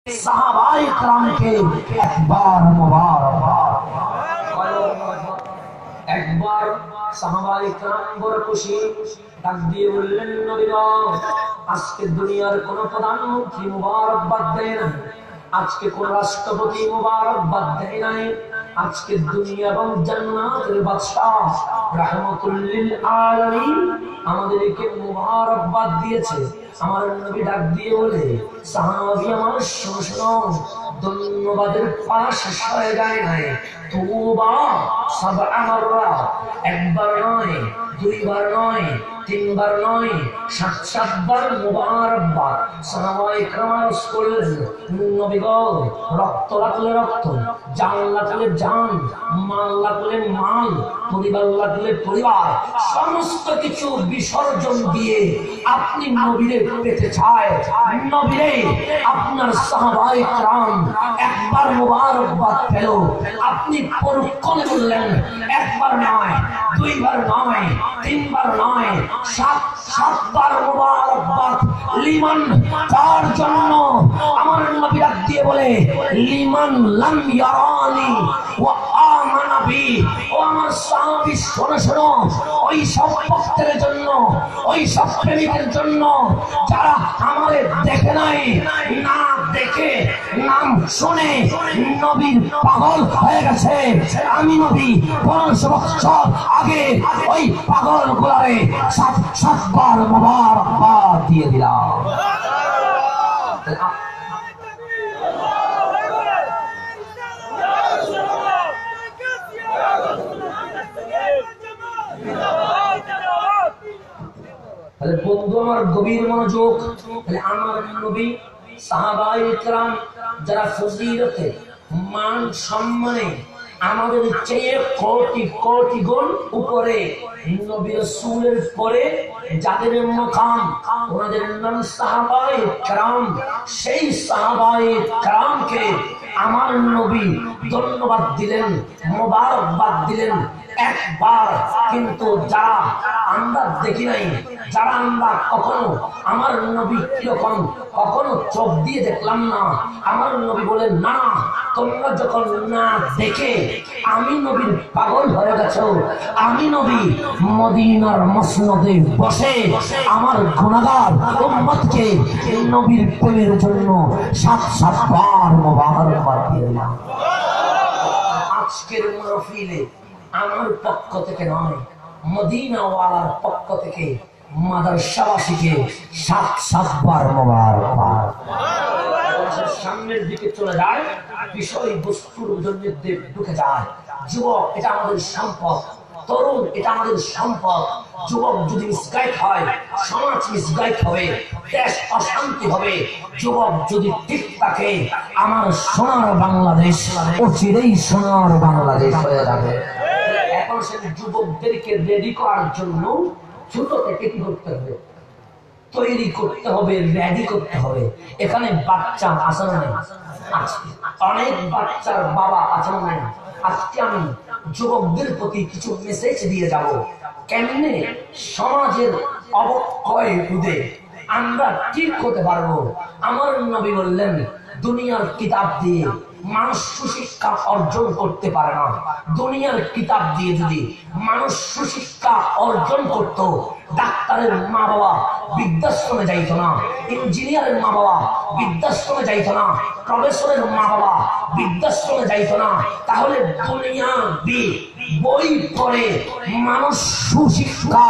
সাহাবায়ে কেরামকে একবার মুবারকবাদ। একবার সাহাবায়ে কেরাম বড় খুশি, ডাক দিয়ে বললেন, নবী গো, আজকে দুনিয়ার কোন প্রধানমন্ত্রী মুবারকবাদ দেয় না, আজকে কোন রাষ্ট্রপতি মুবারকবাদ দেয় নাই, আজকে দুনিয়া এবং জান্নাতের বাদশাহ রাহমাতুল লিল আলামিন আমাদেরকে মুবারকবাদ দিয়েছে। আমার নবী ডাক দিয়ে বলে, সাহাবী আমার শোনো, ধন্যবাদের পাশ হয়ে যায় নাই, তুবা সাবআ মাররা, একবার নয়, দুইবার নয়, তিনবার নয়, ৭৭বার মুবারকবাদ। সাহাবায়ে কেরাম আরজ করলেন, নবী গো, রক্ত লাগলে রক্ত, জান লাগলে জান, মাল লাগলে মাল, পরিবার লাগলে পরিবার, সমস্ত কিছু বিসর্জন দিয়ে আপনি নবীরে পেতে চায়। নবীরে আপনার সাহাবায়ে কেরাম একবার মুবারকবাদ পেল, আপনি পরক্ষণে বললেন, একবার নয়, দুইবার নয়, তিনবার নয়, সাতবার মুবারকবাদ। লিমান, তার জন্য। আমার নবী ডাক দিয়ে বলে, লিমান লাম ইয়ারানি ওয়া আমানা বি, ও আমার সাহাবী শোনো শোনো, ওই সব ভক্তের জন্য, ওই সব প্রেমিকের জন্য যারা আমাদের দেখে নাই, না দেখে নাম শুনে নবীর পাগল হয়ে গেছে। আমি নবী ৫০০ বছর আগে ওই পাগল গুলারে সাতবার মুবারকবাদ দিয়ে দিলাম। বন্ধু আমার গভীর মনোযোগ, আমার নবী সাহাবায়ে কেরাম যারা ফজিলতে মান সম্মানে আমাদের চেয়ে কোটি কোটি গুণ উপরে, নবী রাসূলের পরে যাদের মাকাম, ওনাদের নাম সাহাবায়ে কেরাম। সেই সাহাবায়ে কেরামকে আমার নবী ধন্যবাদ দিলেন, মোবারকবাদ দিলেন একবার। কিন্তু যারা আমরা দেখি নাই, যারা আমরা কখনো আমার নবী কিরকম কখনো চোখ দিয়ে দেখলাম না, আমার নবী বলেন, না, তোমরা যখন না দেখে আমি নবীর পাগল হয়ে গেছো, আমি নবী মদিনার মসনদে বসে আমার গুনাহগার উম্মতকে নবীর প্রেমের জন্য ৭৭বার মুবারকবাদ দিয়ে দিলাম। আজকের মাহফিলে আমার পক্ষ থেকে নয়, মদিনাওয়ালার পক্ষ থেকে মাদ্রাসাবাসীকে ৭৭বার মুবারকবাদ। সামনের দিকে চলে যায়, বিষয় বস্তুর জন্য ঢুকে যায়। যুবক, এটা আমাদের সম্পদ, তরুণ, এটা আমাদের সম্পদ। যুবক যদি মিসগাইড হয়, সমাজ মিসগাইড হবে, দেশ অশান্তি হবে। যুবক যদি ঠিক থাকে, আমার সোনার বাংলাদেশ অচিরেই সোনার বাংলাদেশ হয়ে যাবে। এখন সে যুবকদেরকে রেডি করার জন্য ছোট থেকে কি করতে হবে? তৈরি করতে হবে, রেডি করতে হবে। এখানে বাচ্চা আছে না? আছে। অনেক বাচ্চার বাবা আছে না? আজকে আমি যুবকদের প্রতি কিছু মেসেজ দিয়ে যাব, কেমনে সমাজের অবক্ষয় রোধে আমরা ঠিক হতে পারবো। আমার নবী বললেন, দুনিয়ার কিতাব দিয়ে মানুষ সুশিক্ষা অর্জন করতে পারে না। দুনিয়ার কিতাব দিয়ে যদি মানুষ সুশিক্ষা অর্জন করত, ডাক্তারের মা বাবা বৃদ্ধাশ্রমে যাইত না, ইঞ্জিনিয়ারের মা বাবা বৃদ্ধাশ্রমে যাইত না, প্রফেসরের মা বাবা বৃদ্ধাশ্রমে যাইত না। তাহলে দুনিয়া বই পড়ে মানুষ সুশিক্ষা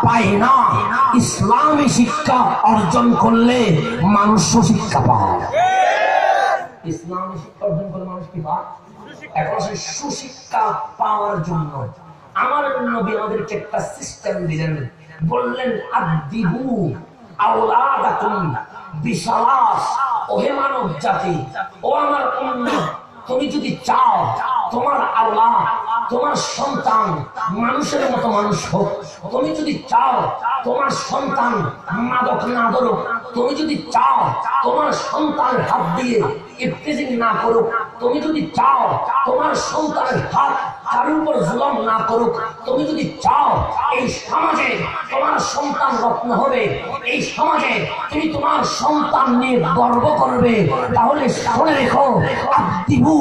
পায় না, ইসলামী শিক্ষা অর্জন করলে মানুষ সুশিক্ষা পায়। ইসলামী শিক্ষা অর্জন করে মানুষ কি পায়? এখন সেই সুশিক্ষা পাওয়ার জন্য আমার নবী আমাদেরকে একটা সিস্টেম দিলেন, বললেন, আদিবু আওলাদাকুম বিসালাস। ওহে মানব জাতি, ও আমার উম্মত, তুমি যদি চাও তোমার আল্লাহ, তোমার সন্তান মানুষের মতো মানুষ হোক, তুমি যদি চাও তোমার সন্তান মাদক না ধরুক, তুমি যদি চাও তোমার সন্তান হাত দিয়ে ইফতিজিং না করুক, তুমি যদি চাও তোমার সন্তানের হাত কারোর উপর জুলুম না করুক। তুমি যদি চাও এই সমাজে তোমার সন্তান রত্ন হবে, এই সমাজে তুমি তোমার সন্তান নিয়ে গর্ব করবে, তাহলে শুনে রেখো, আদিবু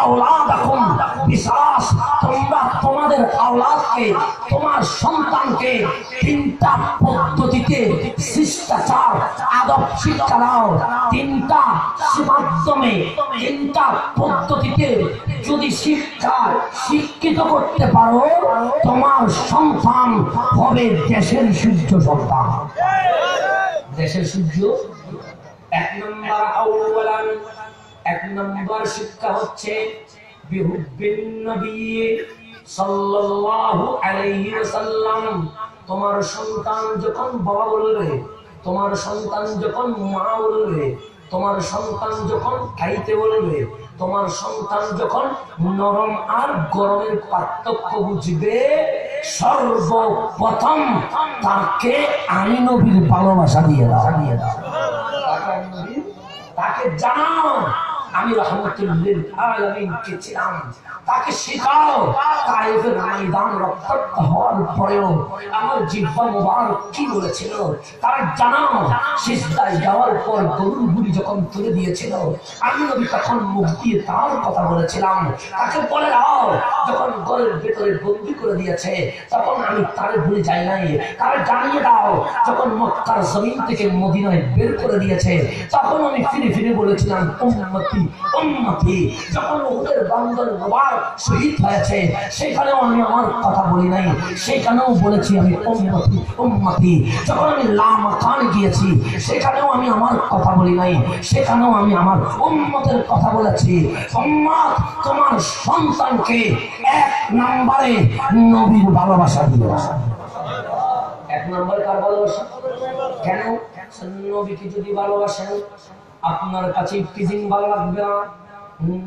আওলাদাকুম বিসাস, তোমরা তোমাদের আওলাদকে, তোমার সন্তানকে তিনটা পদ্ধতিতে শিষ্টাচার আদব শিক্ষা দাও। তিনটা মাধ্যমে, তিনটা পদ্ধতিতে যদি শিক্ষিত করতে পারো, তোমার সন্তান হবে দেশের সূর্য সন্তান। দেশের সূর্য। এক নম্বর শিক্ষা হচ্ছে বিহুব্বিন নবী সাল্লাল্লাহু আলাইহি ওয়াসাল্লাম। তোমার সন্তান যখন বাবা বলবে, তোমার সন্তান যখন মা বলবে, তোমার সন্তান যখন খাইতে বলবে, তোমার সন্তান যখন নরম আর গরমের পার্থক্য বুঝবে, সর্বপ্রথম তাকে আমি নবীর ভালোবাসা দিয়ে দাও। তাকে জানাও আমি রাহমাতুল লিল আলামিন কে ছিলাম। তাকে শেখাও তায়েফের ময়দান রক্তাক্ত হওয়ার পরেও আমার জিহ্বা মুবারক কি বলেছিল। তার জানাও সিজদায় যাওয়ার পর গরুর গুলি যখন তুলে দিয়েছিল, আমি নবী তখন মুখ দিয়ে তার কথা বলেছিলাম। তাকে বলে দাও যখন ঘরের ভেতরে বন্দি করে দিয়েছে, তখন আমি তারে ভুলে যাই নাই। তারে জানিয়ে দাও যখন মক্কার জমিন থেকে মদিনায় বের করে দিয়েছে, তখন আমি ফিরে ফিরে বলেছিলাম উম্মতি উম্মতি। যখন উহুদের বন্দর মুবারক শহীদ হয়েছে, সেখানেও আমি আমার কথা বলি নাই, সেখানেও বলেছি আমি উম্মতি উম্মতি। যখন আমি লামাকানে গিয়েছি, সেখানেও আমি আমার কথা বলি নাই, সেখানেও আমি আমার উম্মতের কথা বলেছি। উম্মত, তোমার সন্তানকে এক নম্বরে নবীর ভালোবাসা দিয়ে দাও। এক নম্বরে কার ভালোবাসা? কেন? নবীকে যদি ভালোবাসেন, আপনার কাছে টিচিং ভালো লাগবে না।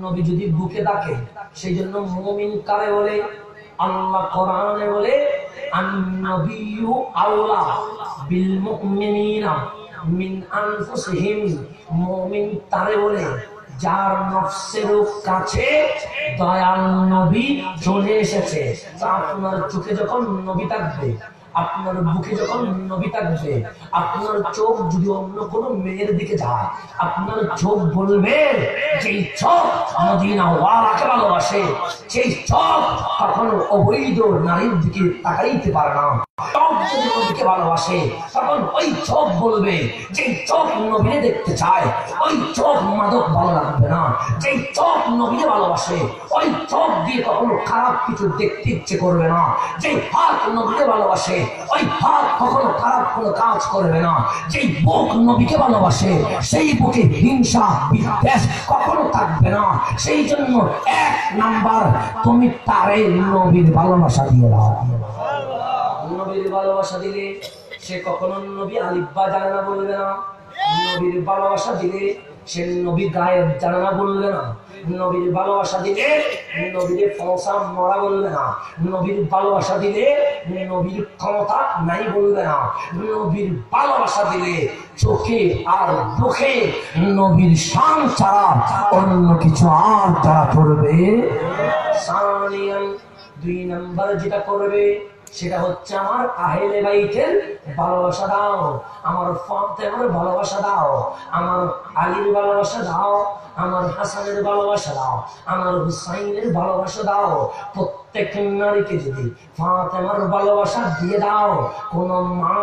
নবী যদি বুকে থাকে, সেই জন্য মুমিন কারে বলে? আল্লাহ কোরআনে বলে আন-নবিয়্যু আওলা বিল মুমিনিনা মিন আনফুসিহিম। মুমিন তারে বলে যার নফসের কাছে দয়াল নবী চলে এসেছে। আপনার চোখে যখন নবী থাকবে, আপনার বুকে যখন নবী থাকবে, আপনার চোখ যদি অন্য কোনো মেয়ের দিকে যায়, আপনার চোখ বলবে, যেই চোখ মদিনা ওয়ালাকে ভালোবাসে, সেই চোখ কখনো অবৈধ নারীর দিকে তাকাইতে পারে না। চোখ যদি নবীকে ভালোবাসে, তখন ওই চোখ বলবে, যেই চোখ নবীকে দেখতে চায়, ওই চোখ মাদক ভালো লাগবে না। যেই চোখ নবীকে ভালোবাসে, ওই চোখ দিয়ে কখনো খারাপ কিছু দেখতে ইচ্ছে করবে না। যেই হাত নবীকে ভালোবাসে, ওই হাত কখনো খারাপ কোনো কাজ করবে না। যেই বুক নবীকে ভালোবাসে, সেই বুকে হিংসা বিদ্বেষ কখনো থাকবে না। সেই জন্য এক নাম্বার, তুমি তারে নবীর ভালোবাসা দিয়ে দাও। নবীর ভালোবাসা দিলে সে কখনো নবী আলিফ বা জানে না বলবে না। নবীর ভালোবাসা দিলে সে নবী গায়েব জানে না বলবে না। নবীর ভালোবাসা দিলে নবীর ফসা মরা বলবে না। নবীর ভালোবাসা দিলে নবীর ক্ষমতা নাই বলবে না। নবীর ভালোবাসা দিলে চোখে আর মুখে নবীর শান ছাড়া অন্য কিছু আর তারা করবে। দুই নম্বর যেটা করবে, সেটা হচ্ছে আমার আহলে বাইতের ভালোবাসা দাও, আমার ফাতেমার ভালোবাসা দাও, আমার আলীর ভালোবাসা দাও, আমার হাসানের ভালোবাসা দাও, আমার হুসাইনের ভালোবাসা দাও। প্রত্যেক নারীকে যদি ফাতেমার ভালোবাসা দিয়ে দাও, কোন মা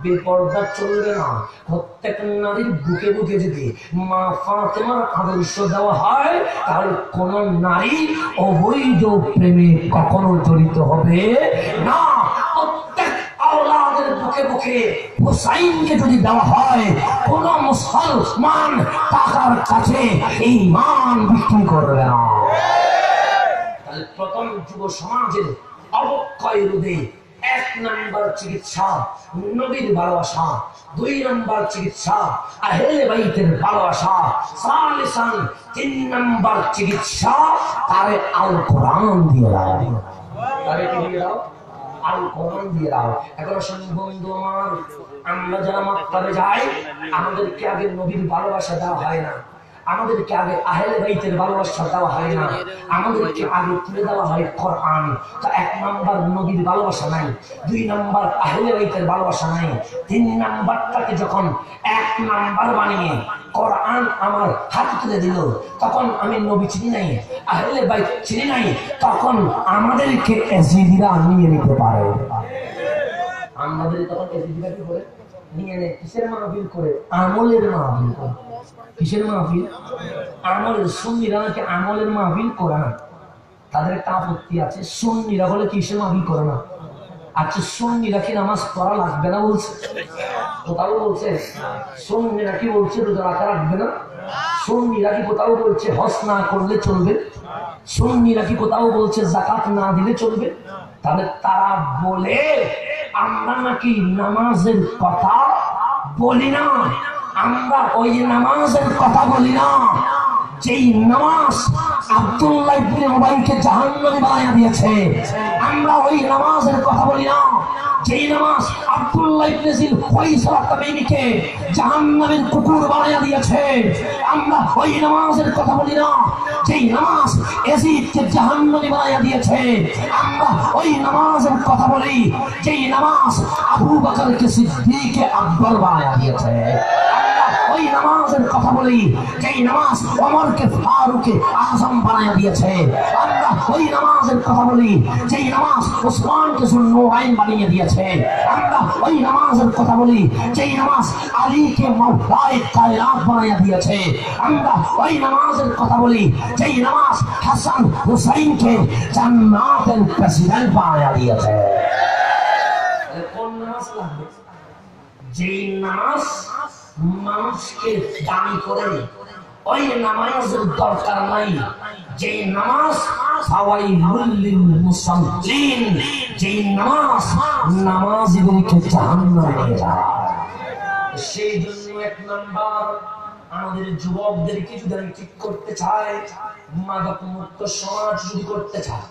বেপরদা চলবে না। প্রত্যেক নারীর বুকে বুকে যদি মা ফাতেমার আদর্শ দেওয়া হয়, তাহলে কোন নারী অবৈধ প্রেমে কখনো জড়িত হবে না। প্রত্যেক আওলাদের বুকে বুকে হুসাইনকে যদি দেওয়া হয়, কোন মুসলমান টাকার কাছে ঈমান বিক্রি করবে না। তাহলে প্রথম যুব সমাজের অবক্ষয় রোধে এক নম্বর চিকিৎসা নবীর ভালোবাসা, দুই নম্বর চিকিৎসা আহলে বাইতের ভালোবাসা, সালিসান তিন নম্বর চিকিৎসা তারে আল কোরআন দিয়ে দাও। তারে কি দিয়ে দাও? আল কোরআন দিয়ে দাও। এখন বন্ধু আমার, আমরা যারা মক্কায় যাই, আমাদেরকে আগে নবীর ভালোবাসা দেওয়া হয় না। আমাদেরকে আগে আহলে বাইতের ভালোবাসা দেওয়া হয় না, আমাদেরকে আগে তুলে দেওয়া হয় কোরআন। তো 1 নাম্বার নবীর ভালোবাসা নাই, 2 নাম্বার আহলে বাইতের ভালোবাসা নাই, 3 নাম্বারটাকে যখন 1 নাম্বার বানিয়ে কোরআন আমার হাতে তুলে দিল, তখন আমি নবী চিনি নাই, আহলে বাইত চিনি নাই, তখন আমাদেরকে এজিদিরা নিয়ে নিতে পারে। আমাদের তখন এজিদিরা কি করে নিয়ে নেয়? কিসের মাহফিল করে? আমলের মাহফিল করে। কিসের মাহফিল? আমলের। সুন্নিরা নাকি আমলের মাহফিল করে না, তাদের একটা আপত্তি আছে। সুন্নিরা বলে কিসের মাহফিল করে না? আচ্ছা, সুন্নিরা কি নামাজ পড়া লাগবে না বলছে? কোথাও বলছে? সুন্নিরা কি বলছে রোজা রাখা রাখবে না? সুন্নিরা কি কোথাও বলছে হজ না করলে চলবে? সুন্নিরা কি কোথাও বলছে যাকাত না দিলে চলবে? তাহলে তারা বলে আমরা নাকি নামাজের কথা বলি না, আমরা ওই নামাজের কথা বলি না যেই নামাজ আব্দুল্লাহ ইবনে উবাইকে জাহান্নামে বানায়া দিয়েছে। আমরা ওই নামাজের কথা বলি না যেই নামাজ আব্দুল্লাহ ইবনে জিল ফাইসালা তামিমিকে জাহান্নামের কুকুর বানায়া দিয়েছে। আমরা ওই নামাজের কথা বলি না যেই নামাজ ইয়াজিদকে জাহান্নামে বানায়া দিয়েছে। আমরা ওই নামাজের কথা বলি যেই নামাজ আবু বকরকে সিদ্দিকে আকবর বানায়া দিয়েছে। ওই নামাজের কথা বলি যেই নামাজ ওমরকে ফারুকে আযম বানায়া দিয়েছে। আমরা ওই নামাজের কথা বলি যেই নামাজ উসমানকে যুন্নুরাইন বানিয়ে দিয়েছে। আমরা ওই নামাজের কথা বলি যেই নামাজ আলীকে মাওলায়ে কায়নাত বানিয়ে দিয়েছে। আমরা ওই নামাজের কথা বলি যেই নামাজ হাসান হুসাইনকে জান্নাতের প্রেসিডেন্ট বানিয়ে দিয়েছে। কোন নামাজ লাগবে? যেই নামাজ মানুষকে দামি করে, ওই নামাজের দরকার নাই। যে নামাজ ফাওয়াইলুল লিল মুসাল্লিন, যে নামাজ নামাজীদেরকে জাহান্নামে নিয়ে যায়। সেই জন্য 1 নাম্বার আমাদের যুবকদেরকে যদি আমি ঠিক করতে চাই, মাদক মুক্ত সমাজ যদি করতে চাই,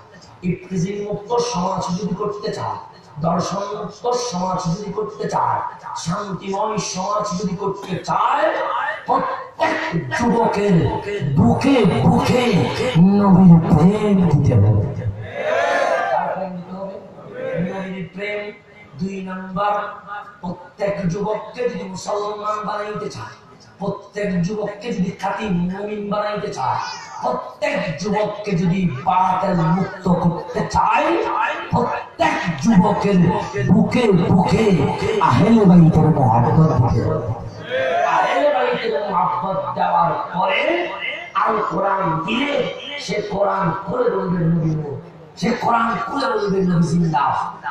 ইফতিজিং মুক্ত সমাজ যদি করতে চাই, দর্শন মুক্ত সমাজ যদি করতে চায়, শান্তিময় সমাজ যদি করতে চায়, প্রত্যেক যুবকের বুকে বুকে নবীর প্রেম দিতে হবে। নবীর প্রেম। 2 নাম্বার, প্রত্যেক যুবককে যদি মুসলমান বানাইতে চায়, প্রত্যেক যুবককে যদি খাঁটি মুমিন বানাইতে চায়, প্রত্যেক যুবককে যদি বাতিল মুক্ত করতে চায়, প্রত্যেক যুবকের বুকে বুকে আহলে বাইতের মহব্বত দিতে হবে। আহলে বাইতের মহব্বত দেওয়ার পরে আল কোরআন দিলে সে কোরআন খুলে বলবে নবী নূর, সে কোরআন খুলে বলবে নবী জিন্দা,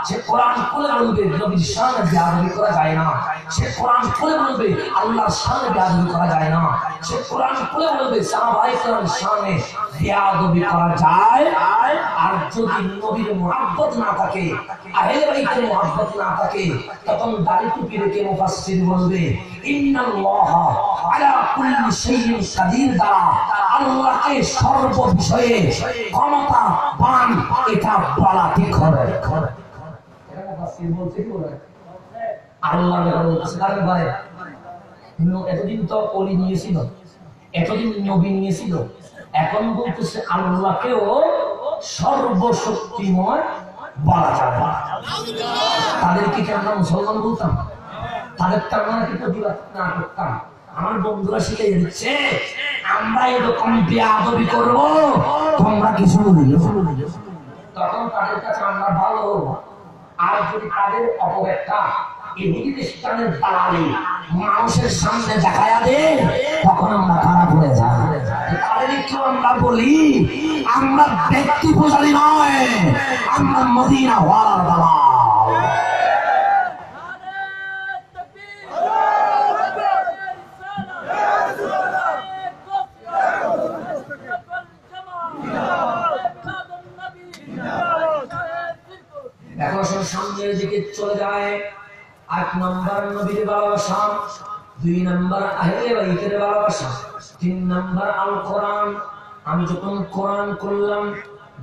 সে কোরআন খুলে বলবে নবীর শানে বেয়াদবি করা যায় না, সে কোরআন খুলে বলবে আল্লাহর শানে বেয়াদবি করা যায় না, সে কোরআন খুলে বলবে সাহাবায়ে কেরামের শানে বেয়াদবি করা যায়। আর যদি নবীর মুহাব্বত না থাকে, আহলে বাইতের মুহাব্বত না থাকে, তখন দাড়ি টুপি রেখে মুফাসসির বলবে ইন্নাল্লাহ আলা কুল্লি শাইইন কাদির, দ্বারা আল্লাহকে সর্ব বিষয়ে ক্ষমতা পান, এটা বলা ঠিক হবে। এটা মুফাসসির বলছে কি বলে? আল্লাহ বলছে কারে ভাই, এতদিন তো ওলি নিয়েছিল, এতদিন নবী নিয়েছিল, এখন বলতেছে আল্লাহকেও সর্বশক্তিময় বলা যাবে। তাদেরকে কেন মুসলমান বলতাম? তাদের আমরা কি প্রতিবাদ না করতাম? আমার বন্ধুরা শিখে দিচ্ছে আমরা এরকম বেয়াদবি করবো, তোমরা কিছু বলিও, তখন তাদের কাছে আমরা ভালো হবো। আর যদি তাদের অপব্যাখ্যা ইহুদি খ্রিস্টানের দালালি মানুষের সামনে দেখায়া দে, তখন আমরা খারাপ হয়ে যাই। তাদেরকে আমরা বলি আমরা ব্যক্তি পূজারী নয়, আমরা মদিনা ওয়ালার দালাল। এখন সামনের দিকে চলে যায়। 8 নাম্বার নবীর ভালোবাসা, 2 নাম্বার আহলে বাইতের ভালোবাসা, 3 নাম্বার আল কোরআন। আমি যখন কোরআন করলাম,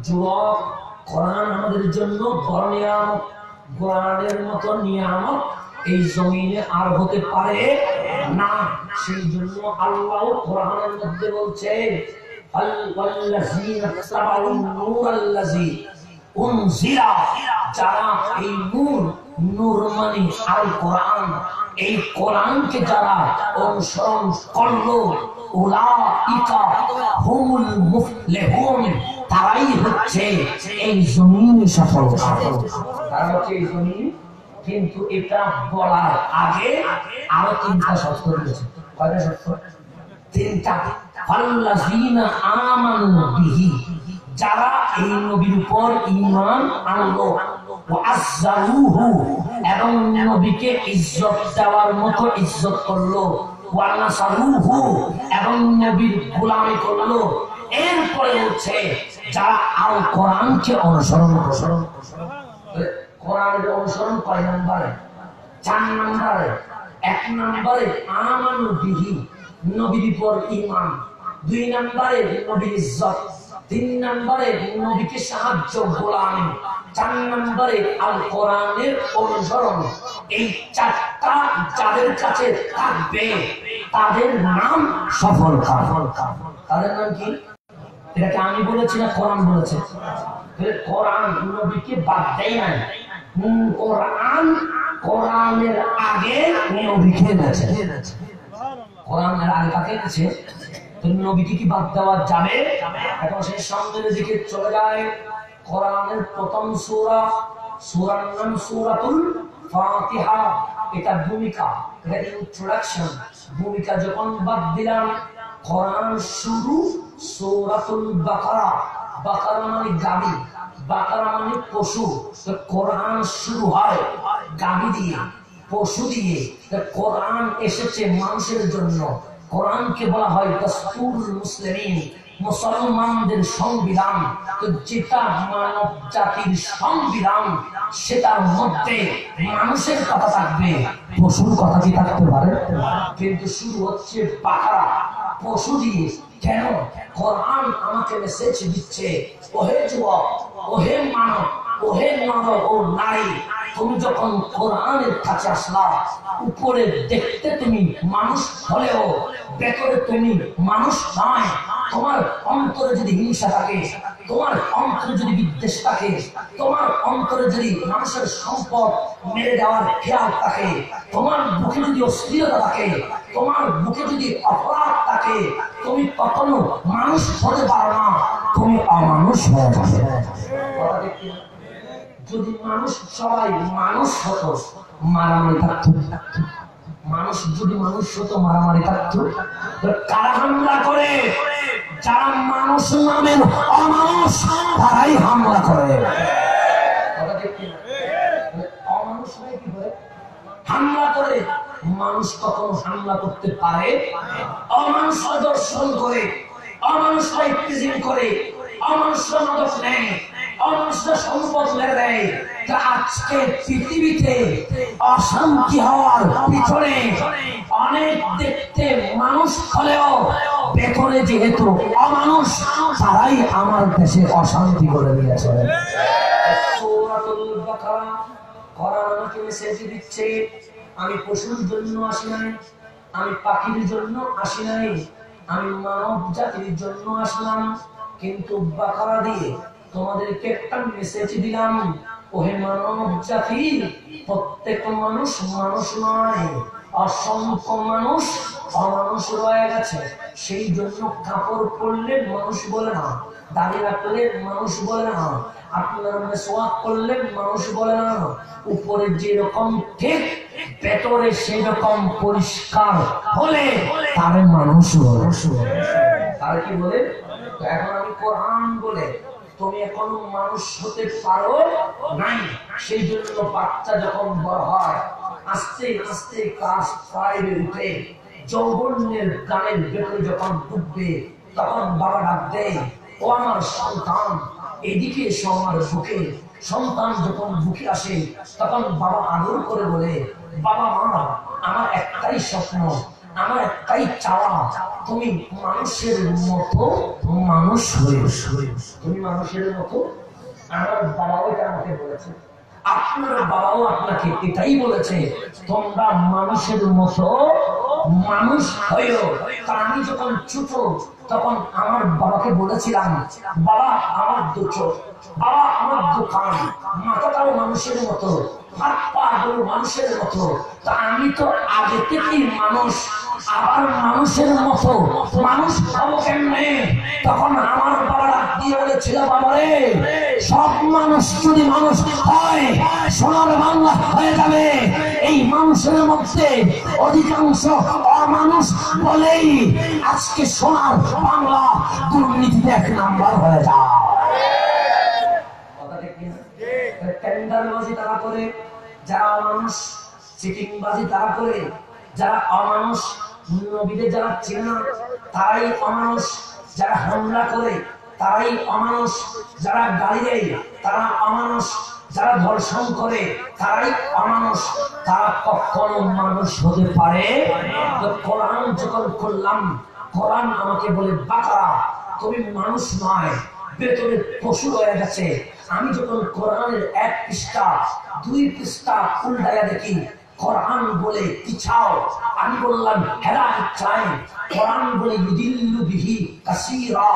যুবক কোরআন আমাদের জন্য বড় নিয়ামত। কোরআনের মতো নিয়ামত এই জমিনে আর হতে পারে না, সেই জন্য আল্লাহ কোরআনের মধ্যে বলছে যারা এই নূর, নূর মানে আল কোরআন, এই কোরআনকে যারা অনুসরণ করলো উলাইকা হুমুল মুফলিহুন, তারাই হচ্ছে এই জমিনে সফল। তারা হচ্ছে এই জমিন। কিন্তু এটা বলার আগে আরো তিনটা শর্ত রয়েছে। কয়টা শর্ত? তিনটা। ফাল্লাযীনা আমানু বিহি, যারা এই নবীর উপর ঈমান আনলো, ওয়া আযযারুহু, এবং নবীকে ইজ্জত দেওয়ার মতো ইজ্জত করলো, ওয়া নাসারুহু, এবং নবীর গোলামি করলো। এরপরে হচ্ছে যারা আল কোরআনকে অনুসরণ করলো। কোরআনের অনুসরণ কয় নম্বরে? 4 নম্বরে। 1 নম্বরে আমানু বিহি, নবীর উপর ঈমান। 2 নম্বরে নবীর ইজ্জত। 3 নম্বরে নবীকে সাহায্য, গোলামি। 4 নম্বরে আল কোরআনের অনুসরণ। এই 4টা যাদের কাছে থাকবে তাদের নাম সফল কাফল। তাদের নাম কি? এটাকে আমি বলেছি না কোরআন বলেছে? কোরআন নবীকে বাদ দেয় নাই। কোরআন, কোরআনের আগে নবীকে এনেছে। কোরআনের আগে কাকে এনেছে? নবীকে কি বাদ দেওয়া যাবে? এখন সেই সামনের দিকে চলে যায়। কোরআনের প্রথম সূরা, সূরার নাম সূরাতুল ফাতিহা। এটা ভূমিকা, এটা ইন্ট্রোডাকশন। ভূমিকা যখন বাদ দিলাম, কোরআন শুরু সূরাতুল বাকারা। বাকারা মানে গাবি, বাকারা মানে পশু। কোরআন শুরু হয় গাবি দিয়ে, পশু দিয়ে। কোরআন এসেছে মানুষের জন্য। কোরআনকে বলা হয় দাস্তুরুল মুসলিমিন, মুসলমানদের সংবিধান। তো যেটা মানব জাতির সংবিধান, সেটার মধ্যে মানুষের কথা থাকবে, পশুর কথা কি থাকতে পারে? কিন্তু শুরু হচ্ছে বাকারা, পশু দিয়ে। কেন? কোরআন আমাকে মেসেজ দিচ্ছে, ওহে যুবক, ওহে মানব, ওহে নর ও নারী, তুমি যখন কোরআনের কাছে আসলা, উপরে দেখতে তুমি মানুষ হলেও ভেতরে তুমি মানুষ নয়। তোমার অন্তরে যদি হিংসা থাকে, তোমার অন্তরে যদি বিদ্বেষ থাকে, তোমার অন্তরে যদি মানুষের সম্পদ মেরে দেওয়ার খেয়াল থাকে, তোমার বুকে যদি অশ্লীলতা থাকে, তোমার বুকে যদি অপরাধ থাকে, তুমি কখনো মানুষ হতে পারো না, তুমি অমানুষ হয়ে যাবে। যদি মানুষ সবাই মানুষ হতো, মারামারি থাকতো। মানুষ যদি মানুষ হতো, মারামারি থাকতো। কারা হামলা করে? যারা মানুষ নামের অমানুষ, তারাই হামলা করে। অমানুষ কি করে হামলা করে? মানুষ কখনো হামলা করতে পারে? অমানুষ দর্শন করে, অমানুষ প্রিজিং করে, অমানুষরা মদত নেয়, অমানুষরা সম্পদ মেরে দেয়। আজকে পৃথিবীতে অশান্তি হওয়ার পিছনে অনেক দেখতে মানুষ হলেও ভেতরে যেহেতু অমানুষ, তারাই আমার দেশে অশান্তি করে দিয়েছে। দিচ্ছে, আমি পশুর জন্য আসি নাই, আমি পাখির জন্য আসি নাই, আমি মানব জাতির জন্য আসলাম। কিন্তু বাকারা দিয়ে তোমাদেরকে একটা মেসেজ দিলাম, ওহে মানব জাতি, প্রত্যেক মানুষ মানুষ নয়, অসংখ্য মানুষ অমানুষ রয়ে গেছে। সেই জন্য কাপড় পরলে মানুষ বলে না, দাড়ি রাখলে মানুষ বলে না, আপনার মেসওয়াক করলে মানুষ বলে না। উপরে যেরকম ঠিক, ভেতরে সেরকম পরিষ্কার হলে তারে মানুষ বলে। তার কি বলে? এখন আমি কোরআন বলে তুমি এখন মানুষ হতে পারো নাই। সেই জন্য বাচ্চা যখন বড় হয়, আস্তে আস্তে ক্লাস 5 উঠে যৌবনের গানের ভেতরে যখন ঢুকবে, তখন বাবা ডাক দেয়, ও আমার সন্তান, এদিকে এসো আমার বুকে। সন্তান যখন বুকে আসে, তখন বাবা আদর করে বলে, বাবা মা, আমার একটাই স্বপ্ন, আমার একটাই চাওয়া, তুমি মানুষের মতো মানুষ হয়ে। তুমি মানুষের মতো। আমার বাবাও এটা আমাকে বলেছে, আপনার বাবাও আপনাকে এটাই বলেছে, তোমরা মানুষের মতো মানুষ হয়েও। তা আমি যখন ছোট তখন আমার বাবাকে বলেছিলাম, বাবা আমার দুটো, বাবা আমার দোকান, মাথাটাও মানুষের মতো, হাত পা গুলো মানুষের মতো। তা আমি তো আগে থেকেই মানুষ, আবার মানুষের মতো মানুষ হবো কেমনে? তখন আমার বাবা ডাক দিয়ে বলেছিল, বাবারে সব মানুষ যদি মানুষ হয় সোনার বাংলা হয়ে যাবে। এই মানুষের মধ্যে অধিকাংশ অমানুষ বলেই আজকে সোনার বাংলা দুর্নীতিতে 1 নাম্বার হয়ে যায়। টেন্ডারবাজি তারা করে, যারা অমানুষ, চিটিংবাজি তারা করে, যারা অমানুষ, নবীদের যারা চেনে না তারাই অমানুষ, যারা হামলা করে তারাই অমানুষ, যারা গালি দেয় তারা অমানুষ, যারা ধর্ষণ করে তারাই অমানুষ। তারা কখনো মানুষ হতে পারে? কোরআন যখন করলাম, কোরআন আমাকে বলে, বাকারা তুমি মানুষ নয়, ভেতরে পশু হয়ে গেছে। আমি যখন কোরআনের 1 পৃষ্ঠা 2 পৃষ্ঠা উল্টায়া দেখি কোরআন বলে পিছাও, আমি বললাম হেদায়েত চাই। কোরআন বলে ইউদিল্লু বিহি কাসীরা।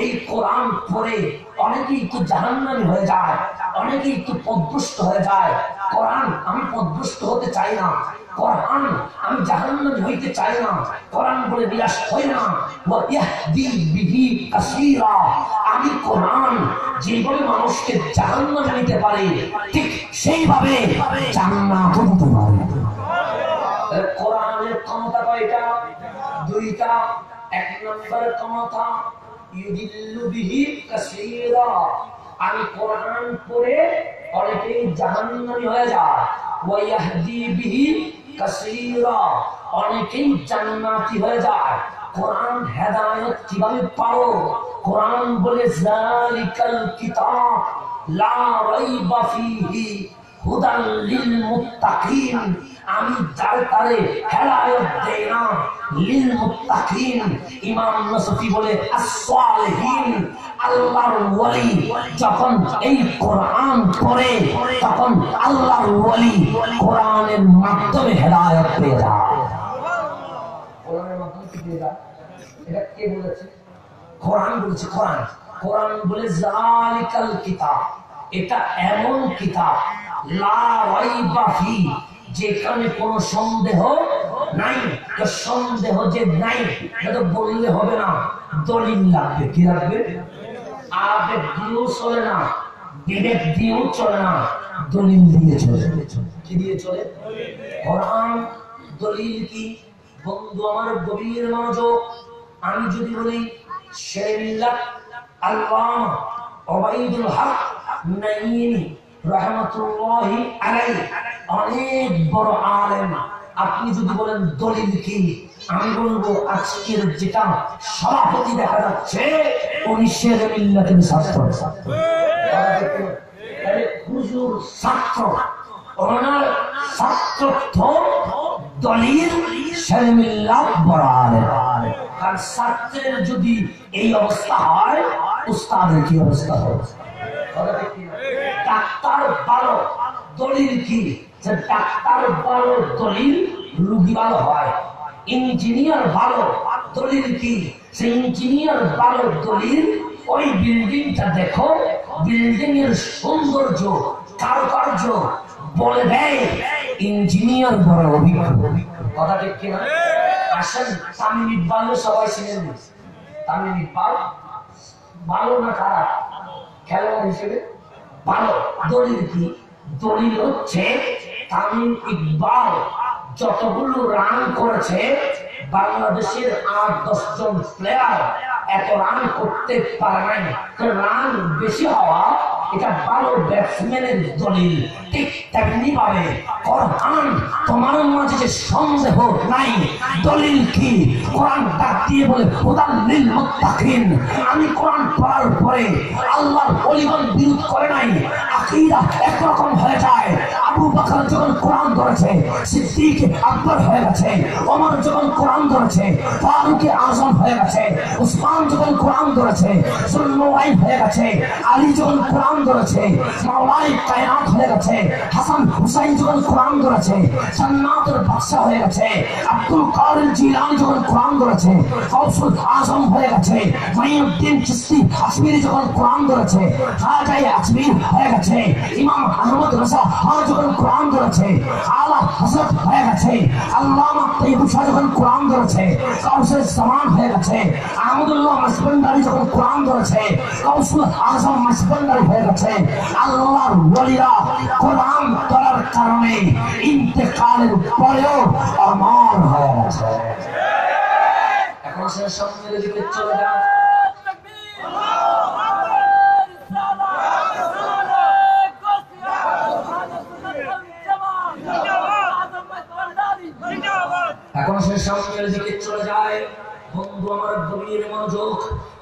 এই কোরআন পড়ে অনেকেই তো জাহান্নামী হয়ে যায়, অনেকেই তো পথভ্রষ্ট হয়ে যায়। কোরআন আমি পথভ্রষ্ট হতে চাই না, কোরআন আমি জাহান্নামী হইতে চাই না। কোরআন বলে নিরাশ হই না, ওয়া ইয়াহদি বিহি কাসীরা। আমি কোরআন যেভাবে মানুষকে জাহান্নামে নিতে পারে ঠিক সেইভাবে জান্নাত দিতে পারে। কোরআনের ক্ষমতা কয়টা? 2টা। 1 নম্বর ক্ষমতা ইউদিল্লু বিহি কাসীরা। আমি কোরআন পড়ে অনেকেই জাহান্নামী হয়ে যায়। ওয়া ইয়াহদি বিহি কাসীরা, অনেকেই জান্নাতি হয়ে যায়। কোরআন হেদায়েত কিভাবে পাও? কোরআন বলে যালিকাল কিতাব লা রাইবা ফীহি হুদাল লিল মুত্তাকিন। আমি যার তারে হেদায়েত দেই না, লিল মুত্তাকিন। ইমাম নাসফি বলে as-সালিহিন, আল্লাহর ওয়ালি যখন এই কোরআন পড়ে তখন আল্লাহর ওয়ালি কোরআনের মাধ্যমে হেদায়েত পেয়ে যায়। কোরআনের মাধ্যমে কি পেয়ে যায়? এটা কে বলেছে? কোরআন বলেছে। কোরআন কোরআন বলে যালিকাল কিতাব, এটা এমন কিতাব লা রাইবা ফি, যেখানে কোনো সন্দেহ নাই। তো সন্দেহ যে নাই এটা বললে হবে না, দলিল লাগবে। কি লাগবে? আবেগ দিয়েও চলে না, বিবেক দিয়েও চলে না, দলিল দিয়ে চলে। কি দিয়ে চলে? কোরআন। দলিল কি? বন্ধু আমার গভীর মনোযোগ। আমি যদি বলি শেরিল্লাহ আল্লামা ওবাইদুল হক নাঈমি রাহমাতুল্লাহি আলাইহি অনেক বড় আলেম, আপনি যদি বলেন দলিল কি, আমি বলবো আজকের যেটা সভাপতি দেখা যাচ্ছে উনি শেরে মিল্লাতের ছাত্র। হুজুর ছাত্র, ওনার ছাত্রত্ব দলিল শেরে মিল্লাত বড় আলেম। আর ছাত্রের যদি এই অবস্থা হয়, উস্তাদের কি অবস্থা হবে? ডাক্তার ভালো, দলিল কি? যে ডাক্তার ভালো দলিল রোগী ভালো হয়। ইঞ্জিনিয়ার ভালো, দলিল কি? সে ইঞ্জিনিয়ার ভালো দলিল ওই বিল্ডিংটা দেখো, বিল্ডিং এর সৌন্দর্য কারুকার্য বলে দেয় ইঞ্জিনিয়ার বড় অভিজ্ঞ। কথা ঠিক কিনা? আসেন তামিম ইকবাল সবাই চিনেন। তামিম ইকবাল ভালো না খারাপ? খেলোয়াড় হিসেবে ভালো। দলিল কি? দলিল হচ্ছে তামিম ইকবাল যতগুলো রান করেছে বাংলাদেশের 8-10 জন প্লেয়ার এত রান করতে পারে নাই। রান বেশি হওয়া এটা ভালো ব্যাটসম্যানের দলিল। ঠিক তেমনি ভাবে কোরআন তোমার মাঝে যে সন্দেহ নাই, দলিল কি? কোরআন ডাক দিয়ে বলে হুদাল লিল মুত্তাকিন। আমি কোরআন পড়ার পরে আল্লাহর ওলিগণ বিরোধ করে নাই, আকীদা একরকম হয়ে যায়। আবু বকর যখন কোরআন ধরেছে সিদ্দিক আকবর হয়ে গেছে, ওমর যখন কোরআন ধরেছে ফারুক আজম হয়ে গেছে, উসমান যখন কোরআন ধরেছে সুন্নুরাইন হয়ে গেছে, আলী যখন কোরআন ধরেছে মাওলাই কায়নাত হয়ে গেছে, হাসান হুসাইন যখন কোরআন ধরেছে, জান্নাতের বাদশা হয়ে গেছে, আব্দুল কাদের জিলানী যখন কোরআন ধরেছে, গৌসুল আজম হয়ে গেছে, মাইনুদ্দিন চিশতি আজমিরি যখন কোরআন ধরেছে, খাজাই আজমির হয়ে গেছে, ইমাম আহমদ রজা খান যখন কোরআন ধরেছে, আলা হযরত হয়ে গেছে, আল্লামা তৈয়ব শাহ যখন কোরআন ধরেছে, কাউসুল জামান হয়ে গেছে, আহমদুল্লাহ মাসবান্দারি যখন কোরআন ধরেছে, কাউসুল আজম মাসবান্দারি হয়ে গেছে। আল্লাহর ওলিরা কোরআন ধরার কারণে ইন্তেকালের পরেও অমর হয়ে গেছে। এখন সে সামনের দিকে চলে যান। এখন সে সামনের দিকে চলে যায়। বন্ধু আমার গভীর মনোযোগ,